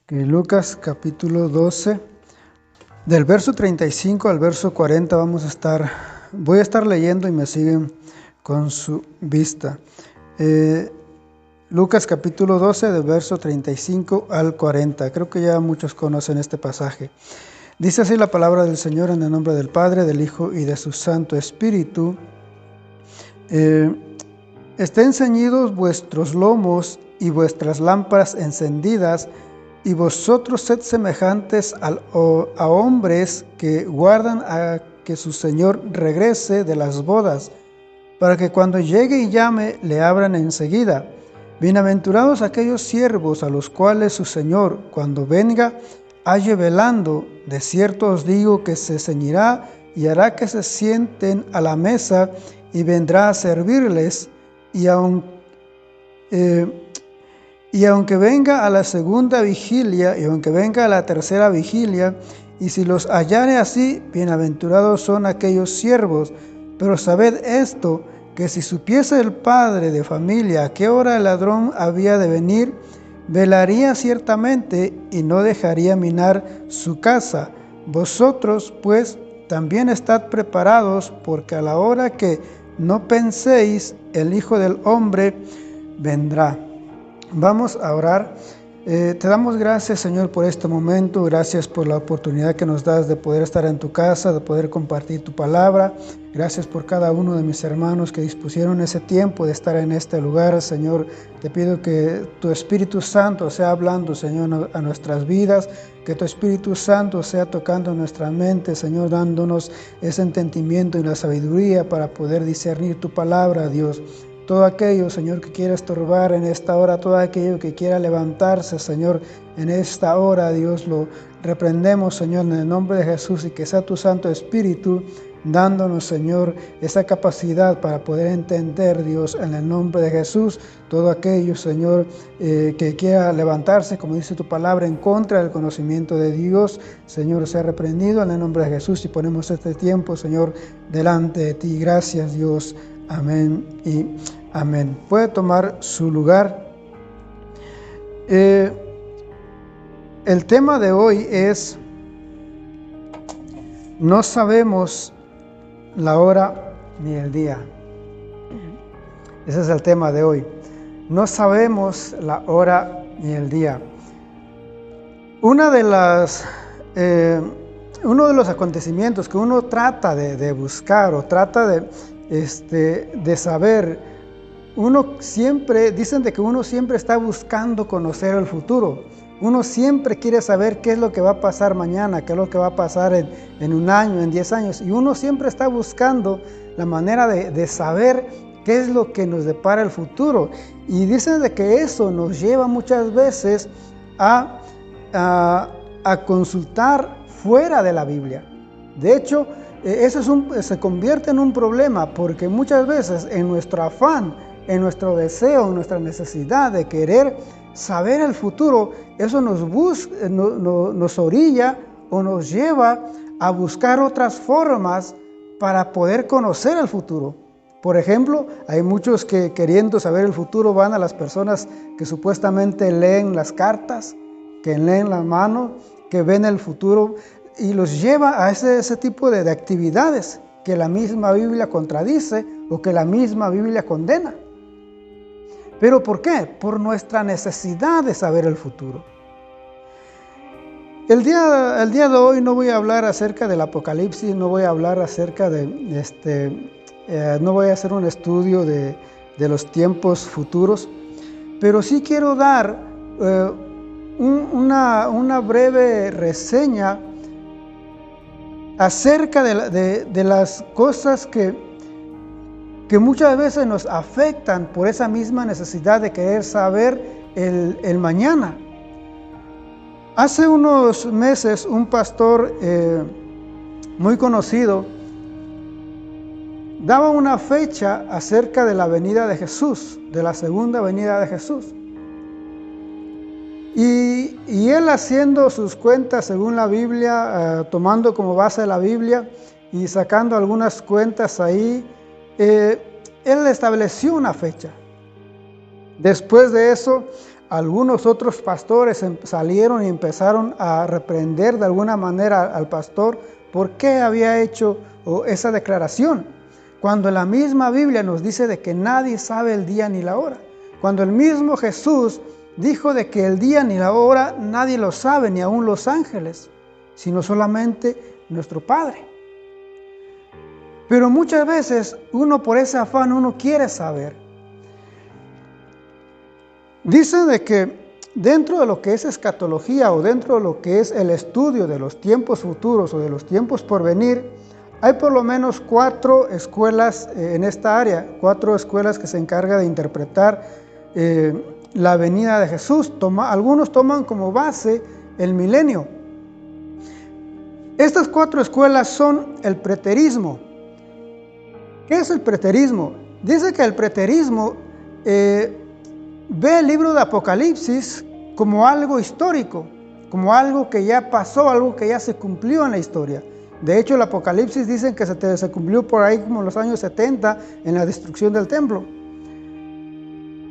Que Lucas capítulo 12, del verso 35 al verso 40 voy a estar leyendo y me siguen con su vista. Lucas capítulo 12, del verso 35 al 40. Creo que ya muchos conocen este pasaje. Dice así la palabra del Señor en el nombre del Padre, del Hijo y de su Santo Espíritu. Estén ceñidos vuestros lomos y vuestras lámparas encendidas, y vosotros sed semejantes a hombres que guardan a que su Señor regrese de las bodas, para que cuando llegue y llame, le abran enseguida. Bienaventurados aquellos siervos a los cuales su Señor, cuando venga, halle velando. De cierto os digo que se ceñirá y hará que se sienten a la mesa y vendrá a servirles, y aunque venga a la segunda vigilia, y aunque venga a la tercera vigilia, y si los hallare así, bienaventurados son aquellos siervos. Pero sabed esto, que si supiese el padre de familia a qué hora el ladrón había de venir, velaría ciertamente y no dejaría minar su casa. Vosotros, pues, también estad preparados, porque a la hora que no penséis, el Hijo del Hombre vendrá. Vamos a orar. Te damos gracias, Señor, por este momento. Gracias por la oportunidad que nos das de poder estar en tu casa, de poder compartir tu palabra. Gracias por cada uno de mis hermanos que dispusieron ese tiempo de estar en este lugar, Señor. Te pido que tu Espíritu Santo sea hablando, Señor, a nuestras vidas, que tu Espíritu Santo sea tocando nuestra mente, Señor, dándonos ese entendimiento y la sabiduría para poder discernir tu palabra, Dios. Todo aquello, Señor, que quiera estorbar en esta hora, todo aquello que quiera levantarse, Señor, en esta hora, Dios, lo reprendemos, Señor, en el nombre de Jesús, y que sea tu Santo Espíritu dándonos, Señor, esa capacidad para poder entender, Dios, en el nombre de Jesús, todo aquello, Señor, que quiera levantarse, como dice tu palabra, en contra del conocimiento de Dios, Señor, sea reprendido en el nombre de Jesús, y ponemos este tiempo, Señor, delante de ti. Gracias, Dios. Amén y amén. Puede tomar su lugar. El tema de hoy es: no sabemos la hora ni el día. Ese es el tema de hoy. No sabemos la hora ni el día. Uno de los acontecimientos que uno trata de buscar o trata de saber, dicen de que uno siempre está buscando conocer el futuro. Uno siempre quiere saber qué es lo que va a pasar mañana, qué es lo que va a pasar en un año, en 10 años. Y uno siempre está buscando la manera de saber qué es lo que nos depara el futuro. Y dicen de que eso nos lleva muchas veces a consultar fuera de la Biblia. De hecho, eso se convierte en un problema, porque muchas veces en nuestro afán, en nuestro deseo, en nuestra necesidad de querer saber el futuro, eso nos orilla o nos lleva a buscar otras formas para poder conocer el futuro. Por ejemplo, hay muchos que, queriendo saber el futuro, van a las personas que supuestamente leen las cartas, que leen la mano, que ven el futuro, y los lleva a ese tipo de actividades que la misma Biblia contradice o que la misma Biblia condena. ¿Pero por qué? Por nuestra necesidad de saber el futuro. El día de hoy no voy a hablar acerca del Apocalipsis, no voy a hablar acerca no voy a hacer un estudio de los tiempos futuros, pero sí quiero dar una breve reseña acerca de las cosas que muchas veces nos afectan por esa misma necesidad de querer saber el mañana. Hace unos meses un pastor muy conocido daba una fecha acerca de la venida de Jesús, de la segunda venida de Jesús. Y él, haciendo sus cuentas según la Biblia, tomando como base la Biblia y sacando algunas cuentas ahí, él estableció una fecha. Después de eso, algunos otros pastores salieron y empezaron a reprender de alguna manera al pastor por qué había hecho esa declaración, cuando la misma Biblia nos dice de que nadie sabe el día ni la hora, cuando el mismo Jesús dijo de que el día ni la hora nadie lo sabe, ni aun los ángeles, sino solamente nuestro Padre. Pero muchas veces uno por ese afán uno quiere saber. Dice de que dentro de lo que es escatología o dentro de lo que es el estudio de los tiempos futuros o de los tiempos por venir, hay por lo menos 4 escuelas en esta área, 4 escuelas que se encargan de interpretar la venida de Jesús. Algunos toman como base el milenio. Estas 4 escuelas son el preterismo. ¿Qué es el preterismo? Dice que el preterismo ve el libro de Apocalipsis como algo histórico, como algo que ya pasó, algo que ya se cumplió en la historia. De hecho, el Apocalipsis dicen que se cumplió por ahí como en los años 70 en la destrucción del templo.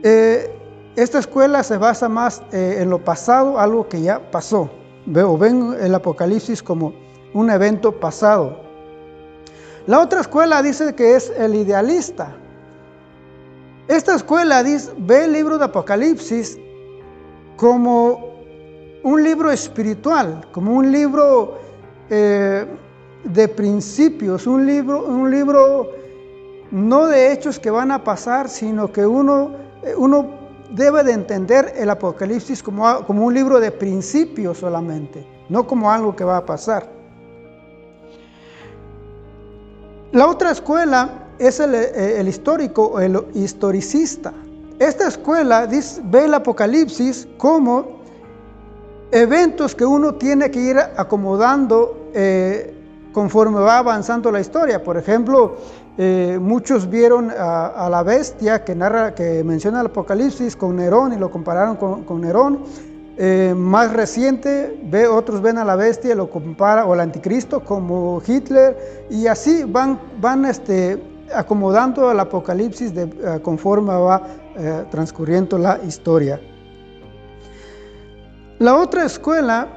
Esta escuela se basa más en lo pasado, algo que ya pasó. Ven el Apocalipsis como un evento pasado. La otra escuela dice que es el idealista. Esta escuela ve el libro de Apocalipsis como un libro espiritual, como un libro de principios, un libro no de hechos que van a pasar, sino que uno debe de entender el Apocalipsis como un libro de principios solamente, no como algo que va a pasar. La otra escuela es el histórico o el historicista. Esta escuela ve el Apocalipsis como eventos que uno tiene que ir acomodando conforme va avanzando la historia. Por ejemplo, muchos vieron a la bestia que menciona el Apocalipsis con Nerón y lo compararon con Nerón. Más reciente, otros ven a la bestia y lo compara, o al anticristo, como Hitler, y así van acomodando el Apocalipsis conforme va transcurriendo la historia. La otra escuela,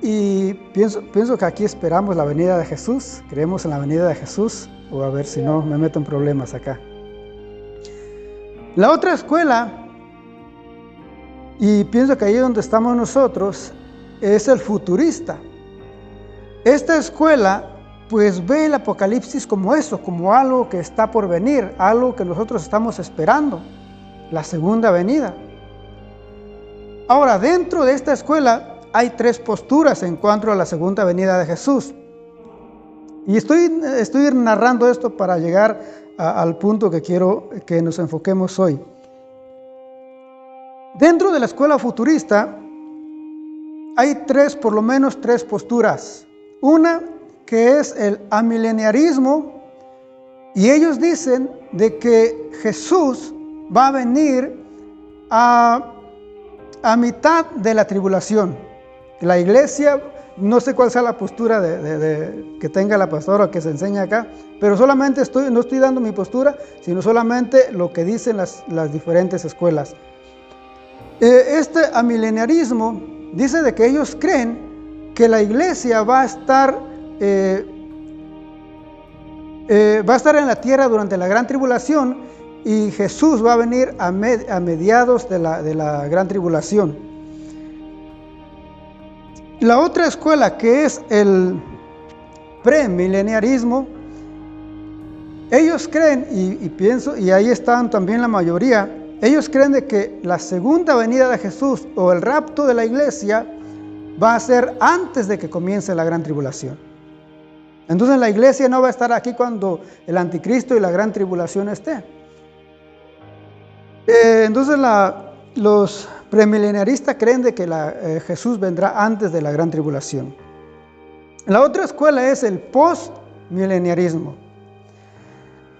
y pienso que aquí esperamos la venida de Jesús, creemos en la venida de Jesús, o a ver si no me meto en problemas acá. La otra escuela, y pienso que ahí donde estamos nosotros, es el futurista. Esta escuela pues ve el Apocalipsis como eso, como algo que está por venir, algo que nosotros estamos esperando, la segunda venida. Ahora, dentro de esta escuela hay 3 posturas en cuanto a la segunda venida de Jesús. Y estoy narrando esto para llegar al punto que quiero que nos enfoquemos hoy. Dentro de la escuela futurista hay por lo menos tres posturas. Una que es el amileniarismo, y ellos dicen de que Jesús va a venir a mitad de la tribulación. La iglesia, no sé cuál sea la postura que tenga la pastora que se enseña acá, pero solamente no estoy dando mi postura, sino solamente lo que dicen las diferentes escuelas. Este amileniarismo dice de que ellos creen que la iglesia va a estar en la tierra durante la gran tribulación y Jesús va a venir a mediados de la gran tribulación. La otra escuela, que es el premileniarismo, ellos creen, y pienso, y ahí están también la mayoría, ellos creen de que la segunda venida de Jesús o el rapto de la iglesia va a ser antes de que comience la gran tribulación. Entonces la iglesia no va a estar aquí cuando el anticristo y la gran tribulación esté. Entonces los premileniaristas creen de que Jesús vendrá antes de la gran tribulación. La otra escuela es el postmileniarismo.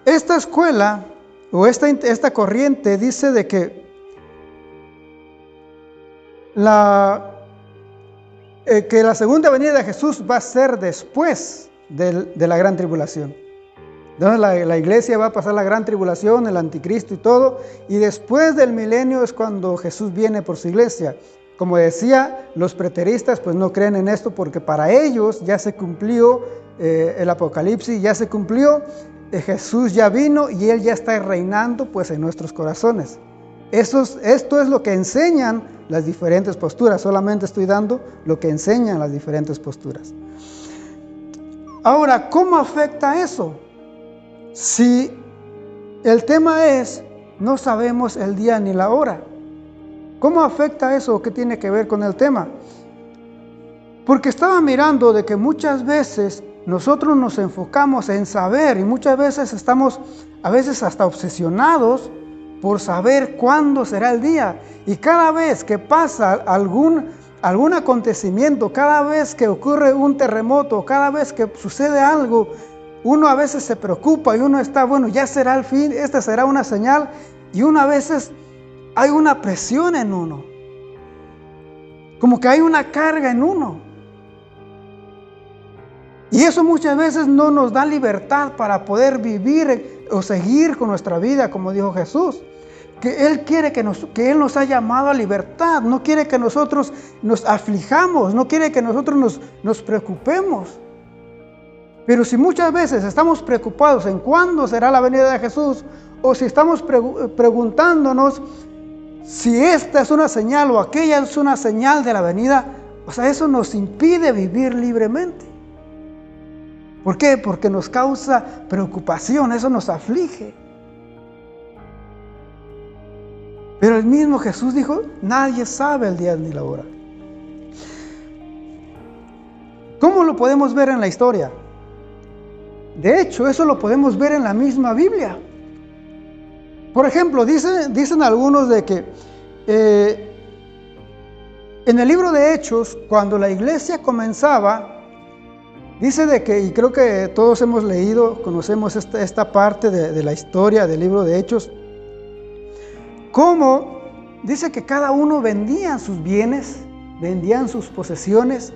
Esta escuela o esta corriente dice de que la segunda venida de Jesús va a ser después de la gran tribulación. Entonces la iglesia va a pasar la gran tribulación, el anticristo y todo, y después del milenio es cuando Jesús viene por su iglesia. Como decía, los preteristas pues no creen en esto porque para ellos ya se cumplió el Apocalipsis, ya se cumplió, Jesús ya vino y Él ya está reinando pues en nuestros corazones. Esto es lo que enseñan las diferentes posturas, solamente estoy dando lo que enseñan las diferentes posturas. Ahora, ¿cómo afecta eso? Si el tema es, no sabemos el día ni la hora. ¿Cómo afecta eso? ¿Qué tiene que ver con el tema? Porque estaba mirando de que muchas veces nosotros nos enfocamos en saber y muchas veces estamos a veces hasta obsesionados por saber cuándo será el día. Y cada vez que pasa algún acontecimiento, cada vez que ocurre un terremoto, cada vez que sucede algo, uno a veces se preocupa y uno está, bueno, ya será el fin, esta será una señal, y uno a veces hay una presión en uno, como que hay una carga en uno. Y eso muchas veces no nos da libertad para poder vivir o seguir con nuestra vida, como dijo Jesús. Que Él quiere que Él nos ha llamado a libertad, no quiere que nosotros nos aflijamos, no quiere que nosotros nos preocupemos. Pero si muchas veces estamos preocupados en cuándo será la venida de Jesús, o si estamos preguntándonos si esta es una señal o aquella es una señal de la venida, o sea, eso nos impide vivir libremente. ¿Por qué? Porque nos causa preocupación, eso nos aflige. Pero el mismo Jesús dijo, nadie sabe el día ni la hora. ¿Cómo lo podemos ver en la historia? De hecho, eso lo podemos ver en la misma Biblia. Por ejemplo, dicen algunos de que en el libro de Hechos, cuando la iglesia comenzaba, dice de que, y creo que todos hemos leído, conocemos esta parte de la historia del libro de Hechos, cómo dice que cada uno vendía sus bienes, vendían sus posesiones,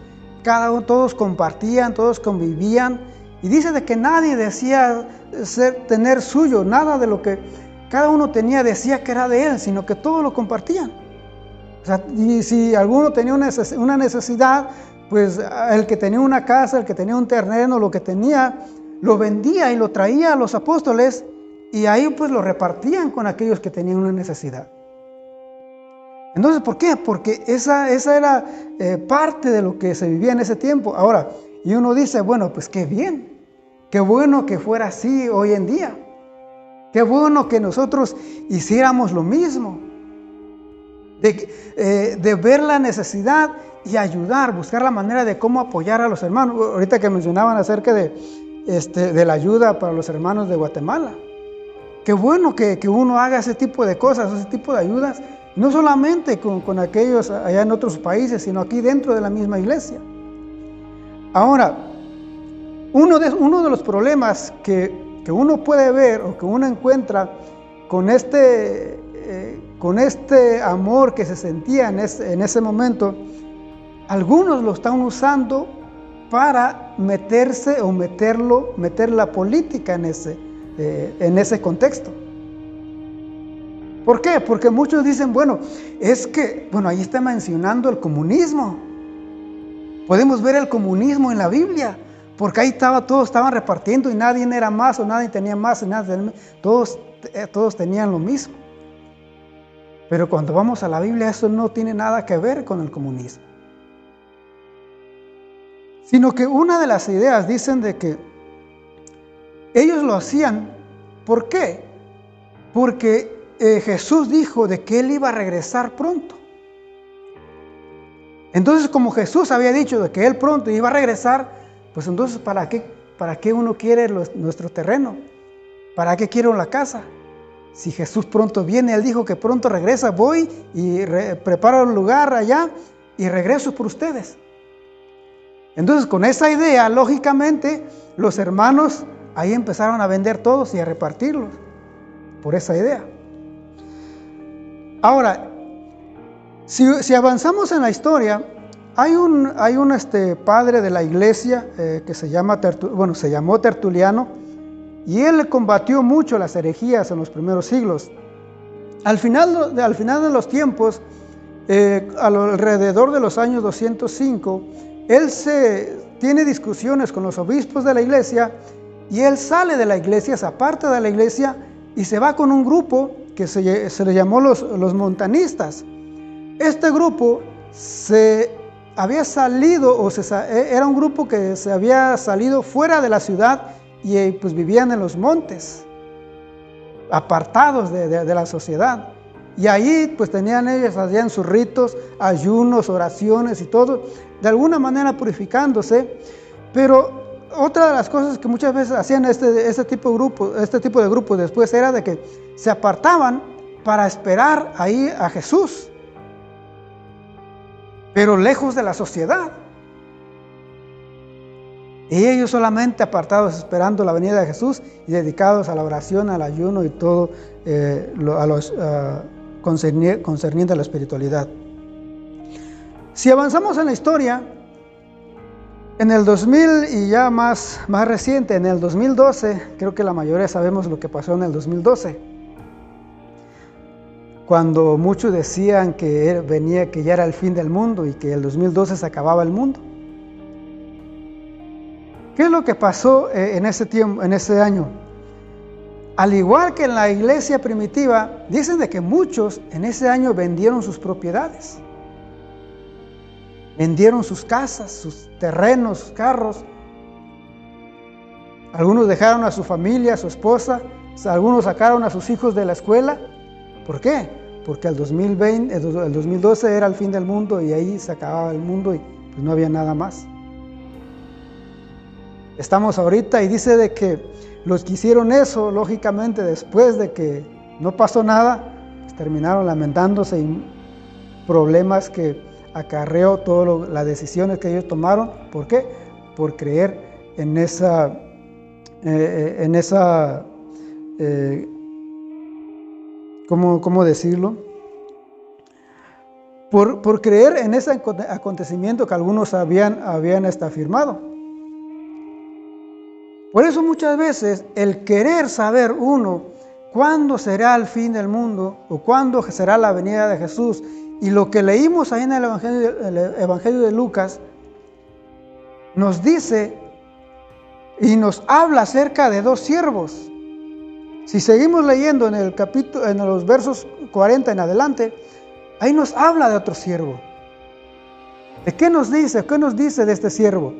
todos compartían, todos convivían, y dice de que nadie decía tener suyo, nada de lo que cada uno tenía decía que era de él, sino que todos lo compartían. O sea, y si alguno tenía una necesidad, pues el que tenía una casa, el que tenía un terreno, lo que tenía, lo vendía y lo traía a los apóstoles, y ahí pues lo repartían con aquellos que tenían una necesidad. Entonces, ¿por qué? Porque esa era parte de lo que se vivía en ese tiempo. Ahora, y uno dice, bueno, pues qué bien, qué bueno que fuera así hoy en día. Qué bueno que nosotros hiciéramos lo mismo. De ver la necesidad y ayudar, buscar la manera de cómo apoyar a los hermanos. Ahorita que mencionaban acerca de la ayuda para los hermanos de Guatemala. Qué bueno que uno haga ese tipo de cosas, ese tipo de ayudas, no solamente con aquellos allá en otros países, sino aquí dentro de la misma iglesia. Ahora, uno de los problemas que uno puede ver o que uno encuentra con este amor que se sentía en ese momento, algunos lo están usando para meterse o meter la política en ese contexto. ¿Por qué? Porque muchos dicen, bueno, ahí está mencionando el comunismo. Podemos ver el comunismo en la Biblia, porque ahí todos estaban repartiendo y nadie era más o nadie tenía más y todos tenían lo mismo. Pero cuando vamos a la Biblia, eso no tiene nada que ver con el comunismo. Sino que una de las ideas dicen de que ellos lo hacían. ¿Por qué? Porque Jesús dijo de que Él iba a regresar pronto. Entonces, como Jesús había dicho de que Él pronto iba a regresar, pues entonces, ¿para qué uno quiere nuestro terreno? ¿Para qué quiero la casa? Si Jesús pronto viene, Él dijo que pronto regresa, voy y preparo un lugar allá y regreso por ustedes. Entonces, con esa idea, lógicamente, los hermanos ahí empezaron a vender todos y a repartirlos por esa idea. Ahora, si avanzamos en la historia, hay un padre de la iglesia que se llamó Tertuliano, y él combatió mucho las herejías en los primeros siglos. Al final de los tiempos, alrededor de los años 205, él tiene discusiones con los obispos de la iglesia, y él sale de la iglesia, se aparta de la iglesia y se va con un grupo que se le llamó los montanistas. Este grupo había salido, era un grupo que se había salido fuera de la ciudad y pues vivían en los montes, apartados de la sociedad. Y ahí pues hacían sus ritos, ayunos, oraciones y todo, de alguna manera purificándose. Pero otra de las cosas que muchas veces hacían este tipo de grupos después era de que se apartaban para esperar ahí a Jesús, pero lejos de la sociedad. Y ellos solamente apartados esperando la venida de Jesús y dedicados a la oración, al ayuno y todo concerniente a la espiritualidad. Si avanzamos en la historia, en el 2000 y ya más reciente, en el 2012, creo que la mayoría sabemos lo que pasó en el 2012, cuando muchos decían que ya era el fin del mundo y que el 2012 se acababa el mundo. ¿Qué es lo que pasó en ese año? Al igual que en la iglesia primitiva, dicen de que muchos en ese año vendieron sus propiedades. Vendieron sus casas, sus terrenos, sus carros. Algunos dejaron a su familia, a su esposa. Algunos sacaron a sus hijos de la escuela. ¿Por qué? Porque el 2012 era el fin del mundo y ahí se acababa el mundo y pues no había nada más. Estamos ahorita y dice de que los que hicieron eso, lógicamente después de que no pasó nada, pues terminaron lamentándose y problemas que acarreó todas las decisiones que ellos tomaron. ¿Por qué? Por creer en esa ¿cómo decirlo? Por creer en ese acontecimiento que algunos habían afirmado. Por eso muchas veces el querer saber uno cuándo será el fin del mundo o cuándo será la venida de Jesús, y lo que leímos ahí en el Evangelio de Lucas nos dice y nos habla acerca de dos siervos. Si seguimos leyendo en los versos 40 en adelante, ahí nos habla de otro siervo. ¿De qué nos dice? ¿Qué nos dice de este siervo?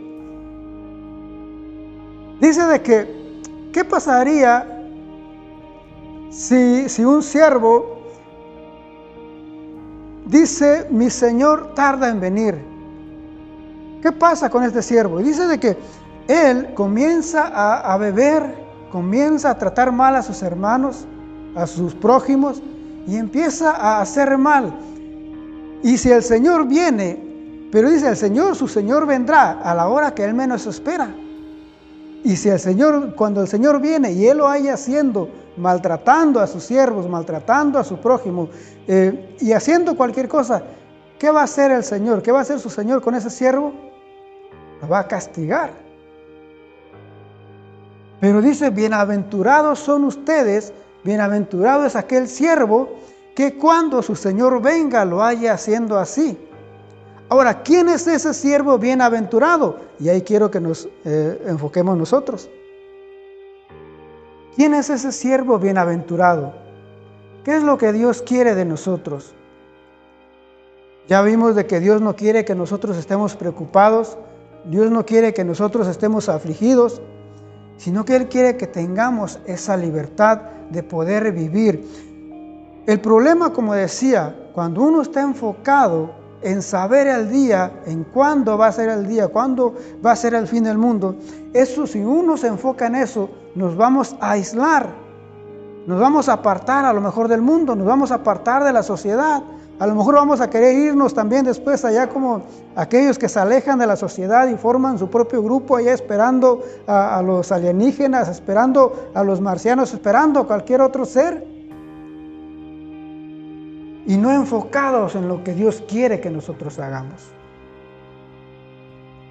Dice de que, ¿qué pasaría si un siervo dice, mi señor tarda en venir? ¿Qué pasa con este siervo? Y dice de que él comienza a beber, comienza a tratar mal a sus hermanos, a sus prójimos, y empieza a hacer mal. Y si el Señor viene, pero dice el Señor, su Señor vendrá a la hora que él menos espera. Y si cuando el Señor viene y él lo haya haciendo, maltratando a sus siervos, maltratando a su prójimo y haciendo cualquier cosa, ¿qué va a hacer el Señor? ¿Qué va a hacer su Señor con ese siervo? Lo va a castigar. Pero dice, bienaventurados son ustedes, bienaventurado es aquel siervo que cuando su Señor venga lo haya haciendo así. Ahora, ¿quién es ese siervo bienaventurado? Y ahí quiero que nos enfoquemos nosotros. ¿Quién es ese siervo bienaventurado? ¿Qué es lo que Dios quiere de nosotros? Ya vimos de que Dios no quiere que nosotros estemos preocupados, Dios no quiere que nosotros estemos afligidos, sino que Él quiere que tengamos esa libertad de poder vivir. El problema, como decía, cuando uno está enfocado en saber el día, en cuándo va a ser el día, cuándo va a ser el fin del mundo, eso, si uno se enfoca en eso, nos vamos a aislar, nos vamos a apartar a lo mejor del mundo, nos vamos a apartar de la sociedad, a lo mejor vamos a querer irnos también después allá como aquellos que se alejan de la sociedad y forman su propio grupo allá esperando a los alienígenas, esperando a los marcianos, esperando a cualquier otro ser. Y no enfocados en lo que Dios quiere que nosotros hagamos.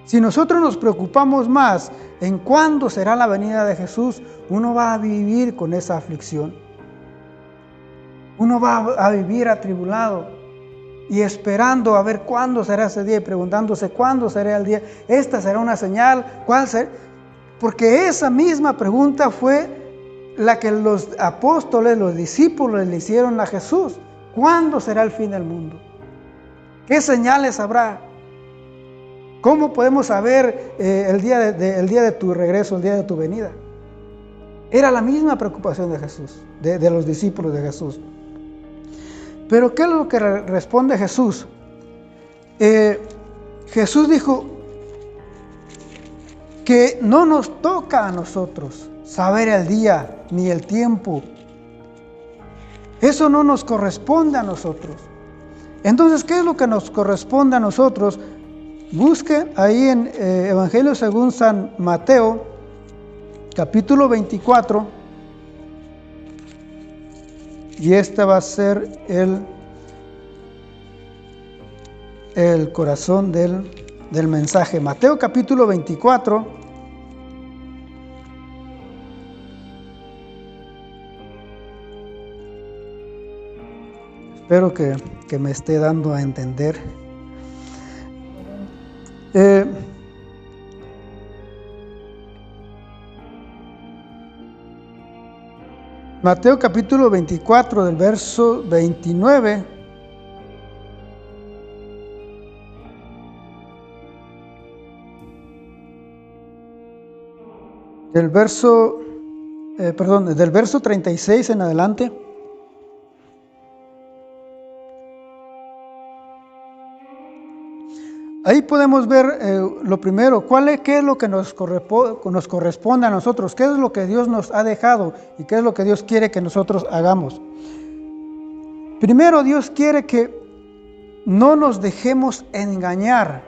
Si nosotros nos preocupamos más en cuándo será la venida de Jesús, uno va a vivir con esa aflicción. Uno va a vivir atribulado y esperando a ver cuándo será ese día y preguntándose cuándo será el día. Esta será una señal, ¿cuál será? Porque esa misma pregunta fue la que los apóstoles, los discípulos le hicieron a Jesús. ¿Cuándo será el fin del mundo? ¿Qué señales habrá? ¿Cómo podemos saber el día de tu regreso, el día de tu venida? Era la misma preocupación de Jesús, de los discípulos de Jesús. Pero ¿qué es lo que responde Jesús? Jesús dijo que no nos toca a nosotros saber el día ni el tiempo. Eso no nos corresponde a nosotros. Entonces, ¿qué es lo que nos corresponde a nosotros? Busque ahí en Evangelio según San Mateo, capítulo 24. Y este va a ser el corazón del mensaje. Mateo capítulo 24. Espero que me esté dando a entender. Mateo capítulo 24 del verso 29. Del verso 36 en adelante. Ahí podemos ver lo primero, qué es lo que nos corresponde a nosotros, qué es lo que Dios nos ha dejado y qué es lo que Dios quiere que nosotros hagamos. Primero, Dios quiere que no nos dejemos engañar,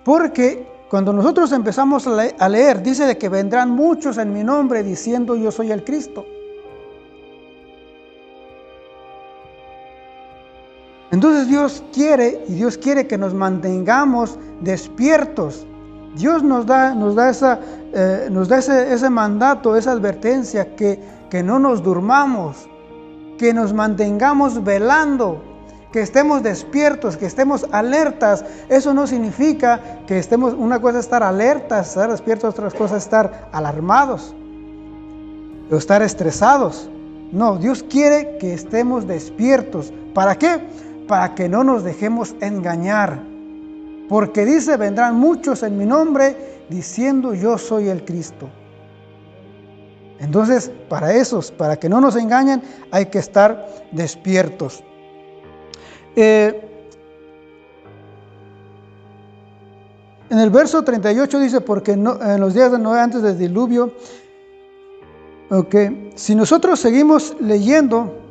porque cuando nosotros empezamos a leer, dice de que vendrán muchos en mi nombre diciendo yo soy el Cristo. Entonces Dios quiere que nos mantengamos despiertos. Dios nos da ese mandato, esa advertencia, que no nos durmamos, que nos mantengamos velando, que estemos despiertos, que estemos alertas. Eso no significa que una cosa es estar alertas, estar despiertos, otra cosa es estar alarmados o estar estresados. No, Dios quiere que estemos despiertos. ¿Para qué? Para que no nos dejemos engañar. Porque dice, vendrán muchos en mi nombre diciendo yo soy el Cristo. Entonces, para que no nos engañen, hay que estar despiertos. En el verso 38 dice, porque en los días de Noé antes del diluvio, si nosotros seguimos leyendo,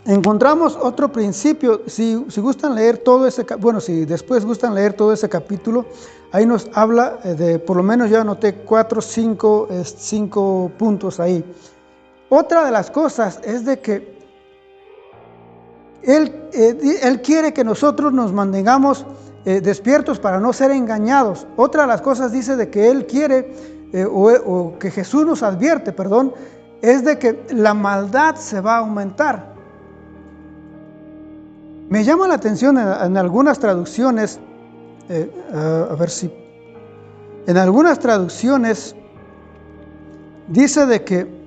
encontramos otro principio. Si gustan leer todo si después gustan leer todo ese capítulo, ahí nos habla por lo menos yo anoté 4 o 5 puntos ahí. Otra de las cosas es de que Él quiere que nosotros nos mantengamos despiertos para no ser engañados. Otra de las cosas dice de que Él quiere, o que Jesús nos advierte, es de que la maldad se va a aumentar. Me llama la atención en algunas traducciones, a ver si, en algunas traducciones dice de que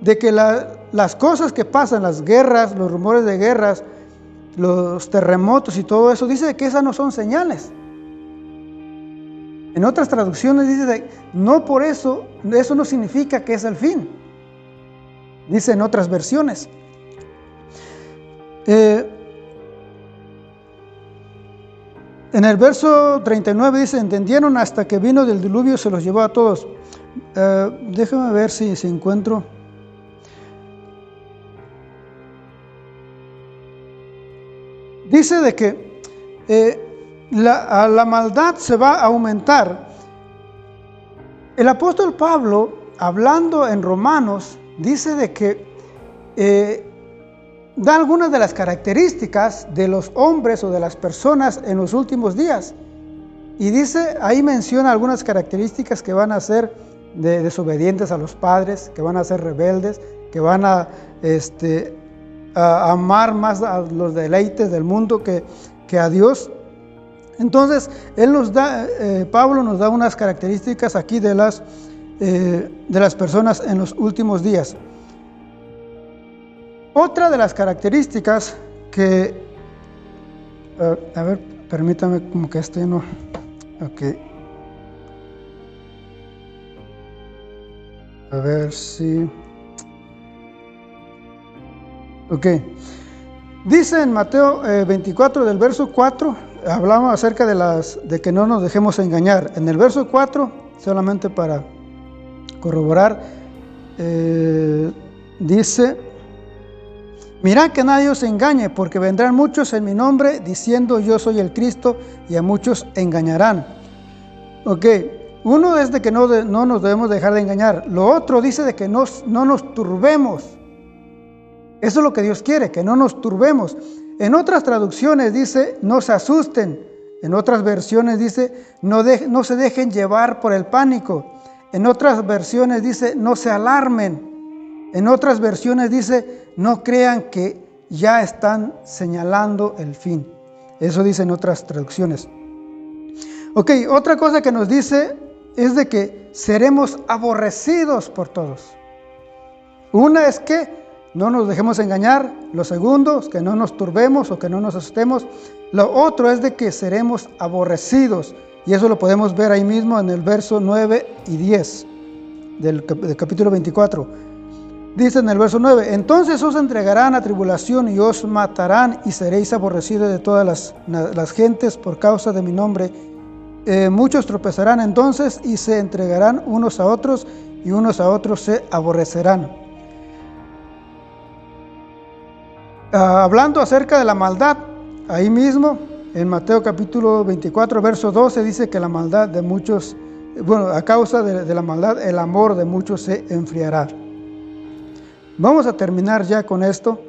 de que las cosas que pasan, las guerras, los rumores de guerras, los terremotos y todo eso, dice que esas no son señales. En otras traducciones dice no por eso no significa que es el fin. Dice en otras versiones. En el verso 39 dice, entendieron hasta que vino del diluvio, se los llevó a todos. Déjame ver si encuentro. Dice de que la maldad se va a aumentar. El apóstol Pablo, hablando en Romanos, dice de que da algunas de las características de los hombres o de las personas en los últimos días. Y dice, ahí menciona algunas características que van a ser desobedientes a los padres, que van a ser rebeldes, que van a amar más a los deleites del mundo que a Dios. Entonces, Pablo nos da unas características aquí de las personas en los últimos días. Otra de las características que, a ver, permítame como que estoy no, ok. A ver si, ok. Dice en Mateo 24 del verso 4, hablamos acerca de que no nos dejemos engañar. En el verso 4, solamente para corroborar, dice: mirad que nadie os engañe, porque vendrán muchos en mi nombre diciendo yo soy el Cristo, y a muchos engañarán. Ok, uno es de que no nos debemos dejar de engañar. Lo otro dice de que no nos turbemos. Eso es lo que Dios quiere, que no nos turbemos. En otras traducciones dice no se asusten. En otras versiones dice no se dejen llevar por el pánico. En otras versiones dice no se alarmen. En otras versiones dice no crean que ya están señalando el fin. Eso dice en otras traducciones. Ok, otra cosa que nos dice es de que seremos aborrecidos por todos. Una es que no nos dejemos engañar. Lo segundo es que no nos turbemos o que no nos asustemos. Lo otro es de que seremos aborrecidos. Y eso lo podemos ver ahí mismo en el verso 9 y 10 del capítulo 24. Dice en el verso 9: entonces os entregarán a tribulación y os matarán y seréis aborrecidos de todas las gentes por causa de mi nombre. Muchos tropezarán entonces y se entregarán unos a otros y unos a otros se aborrecerán. Hablando acerca de la maldad, ahí mismo en Mateo capítulo 24 verso 12 dice que la maldad de muchos, a causa de la maldad el amor de muchos se enfriará. Vamos a terminar ya con esto.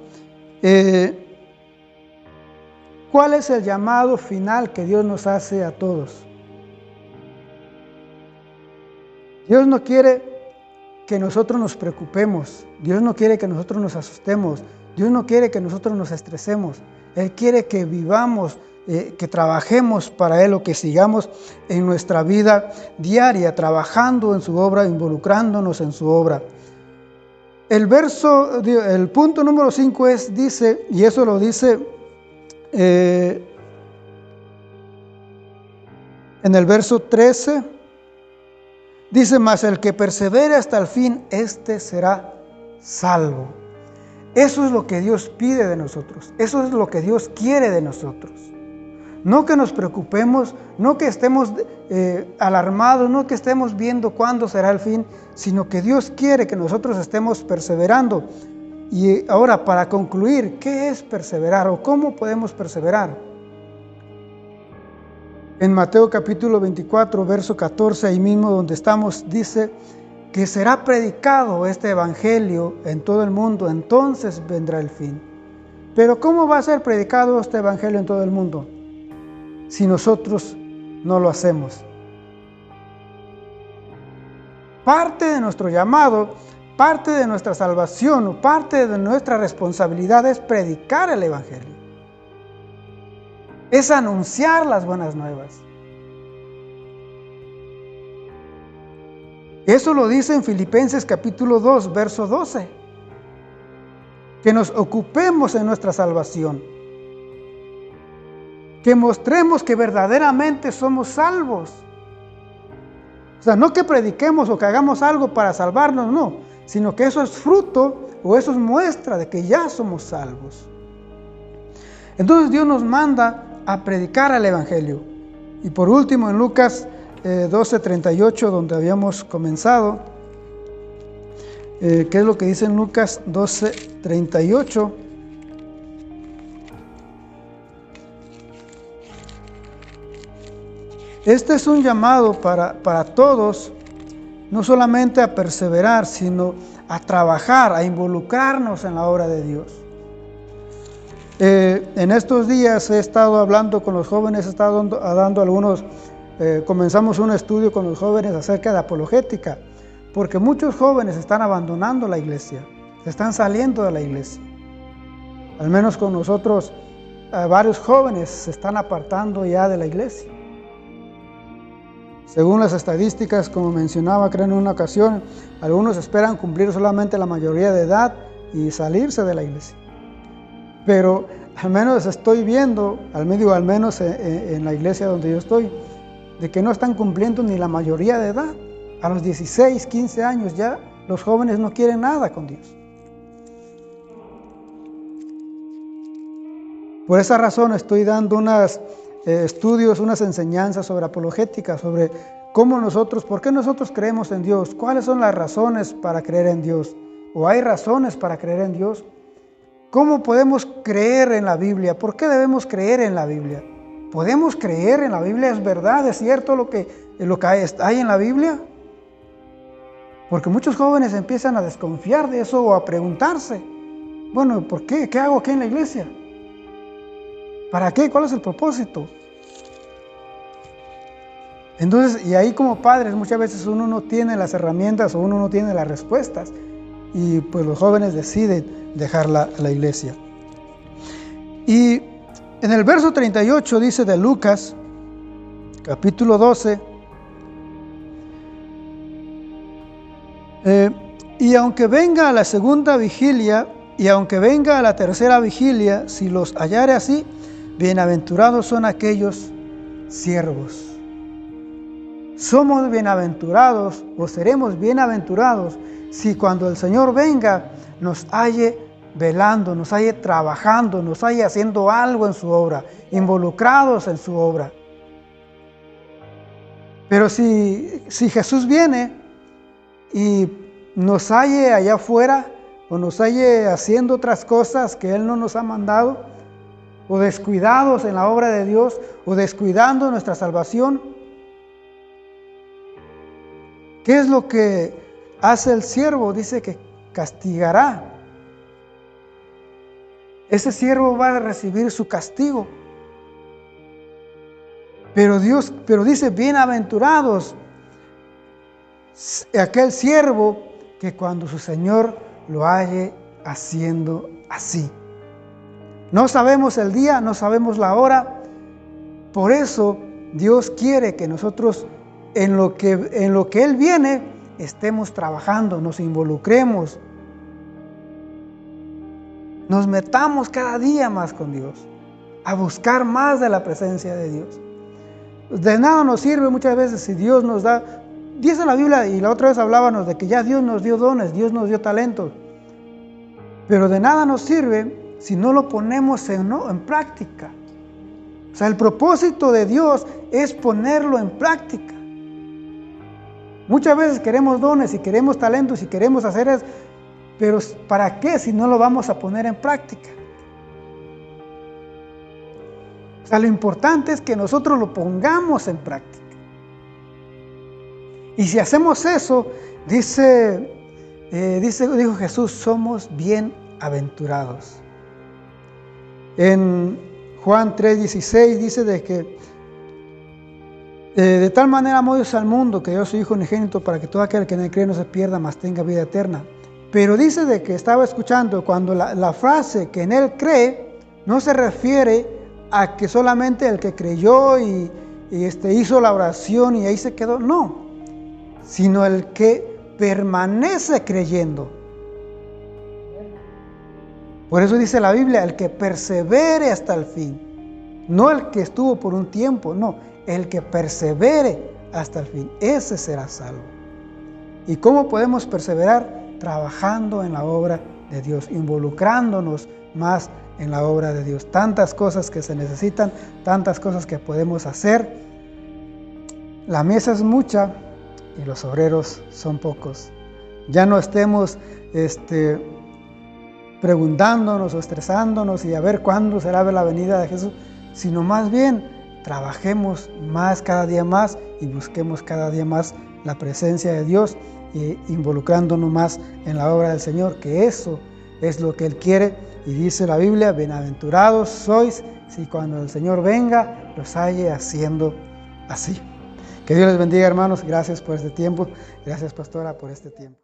¿Cuál es el llamado final que Dios nos hace a todos? Dios no quiere que nosotros nos preocupemos. Dios no quiere que nosotros nos asustemos. Dios no quiere que nosotros nos estresemos. Él quiere que vivamos, que trabajemos para Él, o que sigamos en nuestra vida diaria, trabajando en su obra, involucrándonos en su obra. El punto número 5 dice, y eso lo dice en el verso 13, dice: mas el que persevere hasta el fin, este será salvo. Eso es lo que Dios pide de nosotros. Eso es lo que Dios quiere de nosotros. No que nos preocupemos, no que estemos alarmados, no que estemos viendo cuándo será el fin, sino que Dios quiere que nosotros estemos perseverando. Y ahora, para concluir, ¿qué es perseverar o cómo podemos perseverar? En Mateo capítulo 24, verso 14, ahí mismo donde estamos, dice que será predicado este evangelio en todo el mundo, entonces vendrá el fin. Pero ¿cómo va a ser predicado este evangelio en todo el mundo si nosotros no lo hacemos? Parte de nuestro llamado, parte de nuestra salvación o parte de nuestra responsabilidad es predicar el evangelio. Es anunciar las buenas nuevas. Eso lo dice en Filipenses capítulo 2, verso 12. Que nos ocupemos en nuestra salvación. Que mostremos que verdaderamente somos salvos. O sea, no que prediquemos o que hagamos algo para salvarnos, no. Sino que eso es fruto o eso es muestra de que ya somos salvos. Entonces Dios nos manda a predicar el evangelio. Y por último, en Lucas 12:38, donde habíamos comenzado, ¿qué es lo que dice en Lucas 12:38? Este es un llamado para todos, no solamente a perseverar, sino a trabajar, a involucrarnos en la obra de Dios. En estos días he estado hablando con los jóvenes, he estado dando algunos, comenzamos un estudio con los jóvenes acerca de apologética, porque muchos jóvenes están abandonando la iglesia, están saliendo de la iglesia. Al menos con nosotros, varios jóvenes se están apartando ya de la iglesia. Según las estadísticas, como mencionaba, creo en una ocasión, algunos esperan cumplir solamente la mayoría de edad y salirse de la iglesia. Pero al menos estoy viendo, al menos en la iglesia donde yo estoy, de que no están cumpliendo ni la mayoría de edad. A los 16, 15 años ya los jóvenes no quieren nada con Dios. Por esa razón estoy dando unos estudios, unas enseñanzas sobre apologética, sobre por qué nosotros creemos en Dios, cuáles son las razones para creer en Dios, o hay razones para creer en Dios. ¿Cómo podemos creer en la Biblia? ¿Por qué debemos creer en la Biblia? ¿Podemos creer en la Biblia? ¿Es verdad? ¿Es cierto lo que hay en la Biblia? Porque muchos jóvenes empiezan a desconfiar de eso o a preguntarse, bueno, ¿por qué? ¿Qué hago aquí en la iglesia? ¿Para qué? ¿Cuál es el propósito? Entonces, y ahí como padres muchas veces uno no tiene las herramientas o uno no tiene las respuestas. Y pues los jóvenes deciden dejar la iglesia. Y en el verso 38 dice de Lucas, capítulo 12, y aunque venga a la segunda vigilia, y aunque venga a la tercera vigilia, si los hallare así, bienaventurados son aquellos siervos. Somos bienaventurados o seremos bienaventurados si cuando el Señor venga nos halle velando, nos halle trabajando, nos halle haciendo algo en su obra, involucrados en su obra. Pero si Jesús viene y nos halle allá afuera o nos halle haciendo otras cosas que Él no nos ha mandado, o descuidados en la obra de Dios, o descuidando nuestra salvación, ¿qué es lo que hace el siervo? Dice que castigará. Ese siervo va a recibir su castigo. Pero dice, bienaventurados aquel siervo que cuando su Señor lo halle haciendo así. No sabemos el día, no sabemos la hora. Por eso Dios quiere que nosotros en lo que Él viene estemos trabajando, nos involucremos, nos metamos cada día más con Dios, a buscar más de la presencia de Dios. De nada nos sirve muchas veces si Dios nos da, dice la Biblia, y la otra vez hablábamos de que ya Dios nos dio dones, Dios nos dio talentos, pero de nada nos sirve si no lo ponemos en práctica. O sea, el propósito de Dios es ponerlo en práctica. Muchas veces queremos dones y queremos talentos y queremos hacer eso, pero ¿para qué si no lo vamos a poner en práctica? O sea, lo importante es que nosotros lo pongamos en práctica. Y si hacemos eso, dijo Jesús, somos bienaventurados. En Juan 3:16 dice de que de tal manera amó Dios al mundo que dio a su Hijo unigénito para que todo aquel que en él cree no se pierda, mas tenga vida eterna. Pero dice de que estaba escuchando cuando la frase que en él cree no se refiere a que solamente el que creyó y hizo la oración y ahí se quedó, no, sino el que permanece creyendo. Por eso dice la Biblia, el que persevere hasta el fin, no el que estuvo por un tiempo, no, el que persevere hasta el fin, ese será salvo. ¿Y cómo podemos perseverar? Trabajando en la obra de Dios, involucrándonos más en la obra de Dios. Tantas cosas que se necesitan, tantas cosas que podemos hacer. La mies es mucha y los obreros son pocos. Ya no estemos preguntándonos o estresándonos y a ver cuándo será la venida de Jesús, sino más bien trabajemos más cada día más y busquemos cada día más la presencia de Dios e involucrándonos más en la obra del Señor, que eso es lo que Él quiere. Y dice la Biblia, bienaventurados sois si cuando el Señor venga los halle haciendo así. Que Dios les bendiga, hermanos. Gracias por este tiempo. Gracias, pastora, por este tiempo.